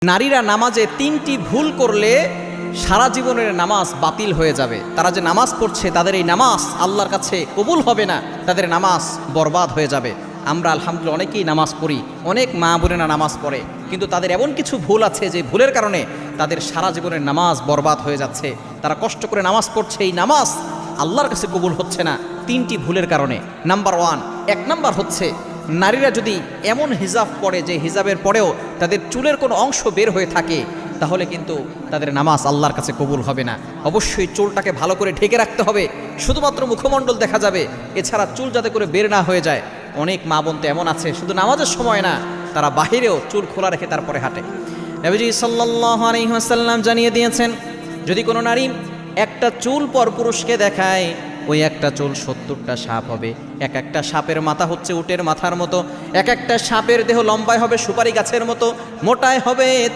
নারীরা নামাজে 3টি ভুল করলে সারা জীবনের নামাজ বাতিল হয়ে যাবে। তারা যে নামাজ পড়ছে তাদের এই নামাজ আল্লাহর কাছে কবুল হবে না, তাদের নামাজ বরবাদ হয়ে যাবে। আমরা আলহামদুলিল্লাহ অনেকেই নামাজ পড়ি, অনেক মা বোনেরা নামাজ পড়ে, কিন্তু তাদের এমন কিছু ভুল আছে যে ভুলের কারণে তাদের সারা জীবনের নামাজ বরবাদ হয়ে যাচ্ছে। তারা কষ্ট করে নামাজ পড়ছে, এই নামাজ আল্লাহর কাছে কবুল হচ্ছে না 3টি ভুলের কারণে। নাম্বার 1 নাম্বার হচ্ছে, নারীরা যদি এমন হিজাব পরে যে হিজাবের পরেও তাদের চুলের কোনো অংশ বের হয়ে থাকে, তাহলে কিন্তু তাদের নামাজ আল্লাহর কাছে কবুল হবে না। অবশ্যই চুলটাকে ভালো করে ঢেকে রাখতে হবে, শুধুমাত্র মুখমণ্ডল দেখা যাবে, এছাড়া চুল যাতে করে বের না হয়ে যায়। অনেক মা বোন তো এমন আছে শুধু নামাজের সময় না, তারা বাহিরেও চুল খোলা রেখে তারপরে হাঁটে। নবীজি সাল্লাল্লাহু আলাইহি ওয়াসাল্লাম জানিয়ে দিয়েছেন, যদি কোনো নারী একটা চুল পর পুরুষকে দেখায়, ওই একটা চুল 70টা সাপ হবে। এক একটা সাপের মাথা হচ্ছে উটের মাথার মতো, এক একটা সাপের দেহ লম্বায় হবে সুপারি গাছের মতো, মোটায় হবে